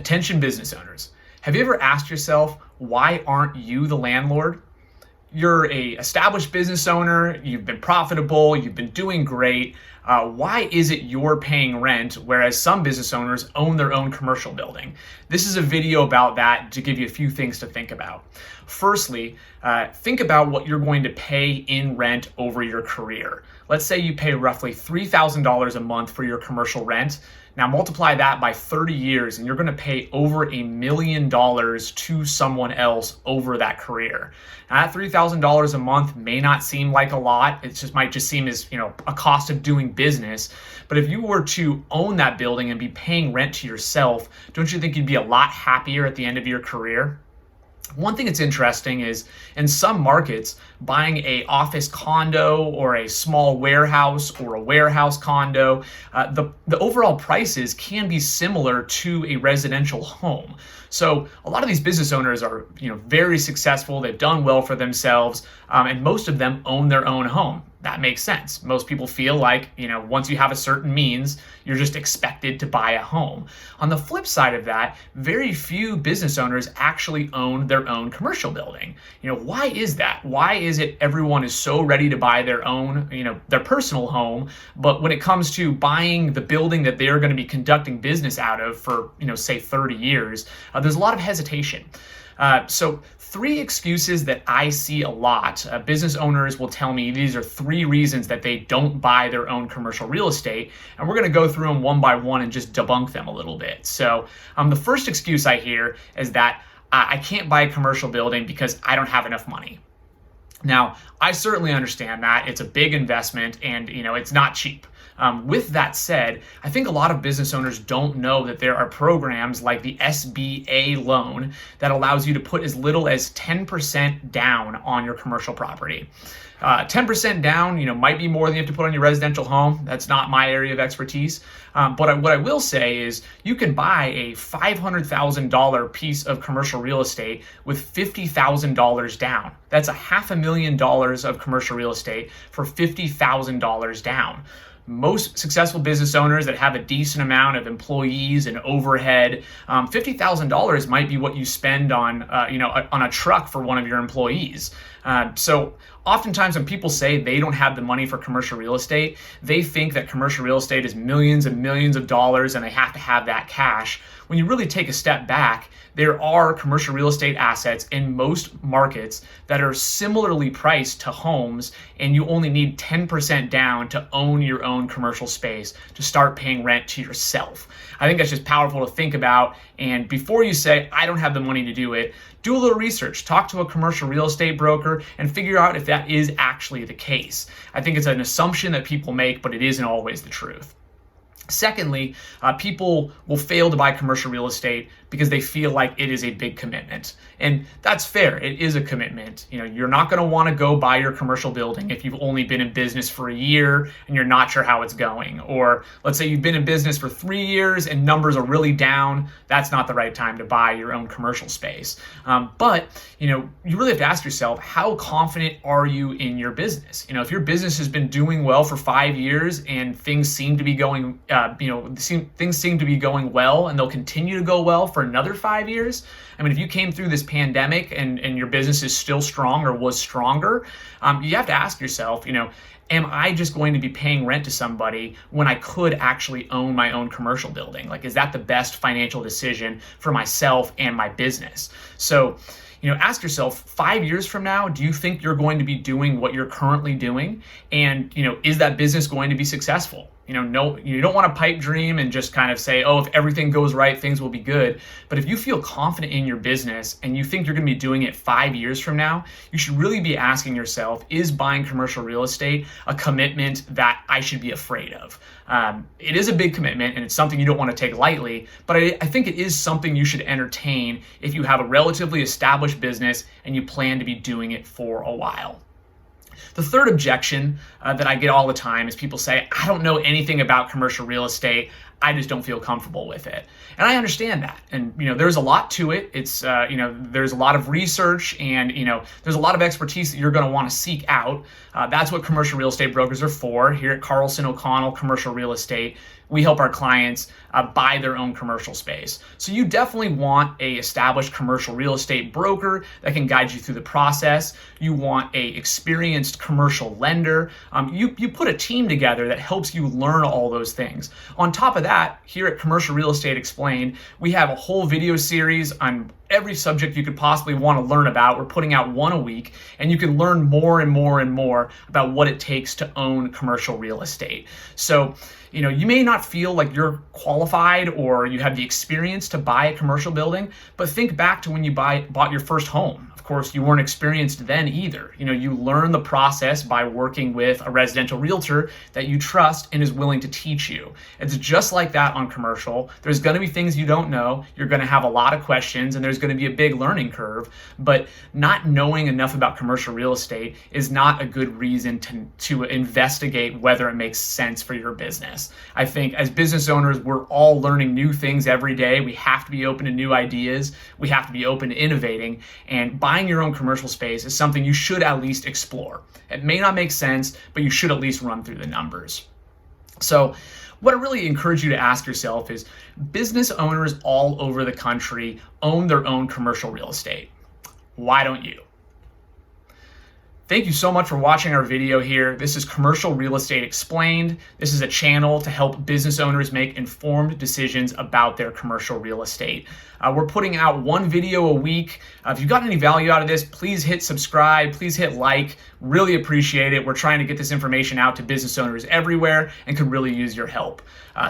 Attention business owners. Have you ever asked yourself, why aren't you the landlord? You're a established business owner, you've been profitable, you've been doing great. Why is it you're paying rent whereas some business owners own their own commercial building? This is a video about that to give you a few things to think about. Firstly, think about what you're going to pay in rent over your career. Let's say you pay roughly $3,000 a month for your commercial rent. Now multiply that by 30 years and you're going to pay over $1 million to someone else over that career. Now that $3,000 a month may not seem like a lot. It might just seem as, a cost of doing business. But if you were to own that building and be paying rent to yourself, don't you think you'd be a lot happier at the end of your career? One thing that's interesting is in some markets, buying a office condo or a small warehouse or a warehouse condo, the overall prices can be similar to a residential home. So a lot of these business owners are, very successful. They've done well for themselves, and most of them own their own home. That makes sense. Most people feel like, once you have a certain means, you're just expected to buy a home. On the flip side of that, very few business owners actually own their own commercial building. Why is that? Why is it everyone is so ready to buy their own, their personal home, but when it comes to buying the building that they're going to be conducting business out of for, say 30 years, there's a lot of hesitation. So 3 excuses that I see a lot. Business owners will tell me these are 3 reasons that they don't buy their own commercial real estate. And we're going to go through them one by one and just debunk them a little bit. So the first excuse I hear is that I can't buy a commercial building because I don't have enough money. Now, I certainly understand that. It's a big investment and, it's not cheap. With that said, I think a lot of business owners don't know that there are programs like the SBA loan that allows you to put as little as 10% down on your commercial property. 10% down, might be more than you have to put on your residential home. That's not my area of expertise. But what I will say is you can buy a $500,000 piece of commercial real estate with $50,000 down. That's $500,000 of commercial real estate for $50,000 down. Most successful business owners that have a decent amount of employees and overhead, $50,000 might be what you spend on, on a truck for one of your employees. So oftentimes when people say they don't have the money for commercial real estate, they think that commercial real estate is millions and millions of dollars and they have to have that cash. When you really take a step back, there are commercial real estate assets in most markets that are similarly priced to homes, and you only need 10% down to own your own commercial space to start paying rent to yourself. I think that's just powerful to think about. And before you say, I don't have the money to do it, do a little research, talk to a commercial real estate broker, and figure out if that is actually the case. I think it's an assumption that people make, but it isn't always the truth. Secondly, people will fail to buy commercial real estate because they feel like it is a big commitment. And that's fair. It is a commitment. You're not going to want to go buy your commercial building if you've only been in business for a year and you're not sure how it's going. Or let's say you've been in business for 3 years and numbers are really down. That's not the right time to buy your own commercial space. But you really have to ask yourself, how confident are you in your business? If your business has been doing well for 5 years and things seem to be going, things seem to be going well and they'll continue to go well for another 5 years. If you came through this pandemic and your business is still strong or was stronger, you have to ask yourself, am I just going to be paying rent to somebody when I could actually own my own commercial building? Is that the best financial decision for myself and my business? So, ask yourself, 5 years from now, do you think you're going to be doing what you're currently doing? And, is that business going to be successful? No, you don't want to pipe dream and just kind of say, oh, if everything goes right, things will be good. But if you feel confident in your business and you think you're going to be doing it 5 years from now, you should really be asking yourself, is buying commercial real estate a commitment that I should be afraid of? It is a big commitment and it's something you don't want to take lightly, but I think it is something you should entertain if you have a relatively established business and you plan to be doing it for a while. The third objection that I get all the time is people say, I don't know anything about commercial real estate. I just don't feel comfortable with it. And I understand that. And, there's a lot to it. It's, there's a lot of research and, there's a lot of expertise that you're going to want to seek out. That's what commercial real estate brokers are for. Here at Carlson O'Connell Commercial Real Estate, we help our clients buy their own commercial space. So you definitely want a established commercial real estate broker that can guide you through the process. You want a experienced commercial lender. You put a team together that helps you learn all those things. On top of that, here at Commercial Real Estate Explained, we have a whole video series on every subject you could possibly want to learn about. We're putting out one a week, and you can learn more and more and more about what it takes to own commercial real estate. So, you may not feel like you're qualified or you have the experience to buy a commercial building, but think back to when you bought your first home. Of course, you weren't experienced then either. You learn the process by working with a residential realtor that you trust and is willing to teach you. It's just like that on commercial. There's going to be things you don't know. You're going to have a lot of questions, and there's going to be a big learning curve. But not knowing enough about commercial real estate is not a good reason to investigate whether it makes sense for your business. I think as business owners, we're all learning new things every day. We have to be open to new ideas. We have to be open to innovating, and buying your own commercial space is something you should at least explore. It may not make sense, but you should at least run through the numbers. So what I really encourage you to ask yourself is, business owners all over the country own their own commercial real estate. Why don't you? Thank you so much for watching our video here. This is Commercial Real Estate Explained. This is a channel to help business owners make informed decisions about their commercial real estate. We're putting out one video a week. If you got any value out of this, please hit subscribe, please hit like. Really appreciate it. We're trying to get this information out to business owners everywhere and could really use your help.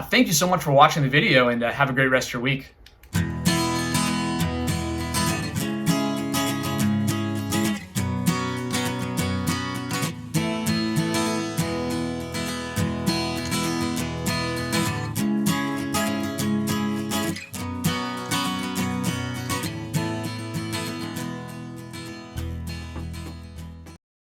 Thank you so much for watching the video, and have a great rest of your week.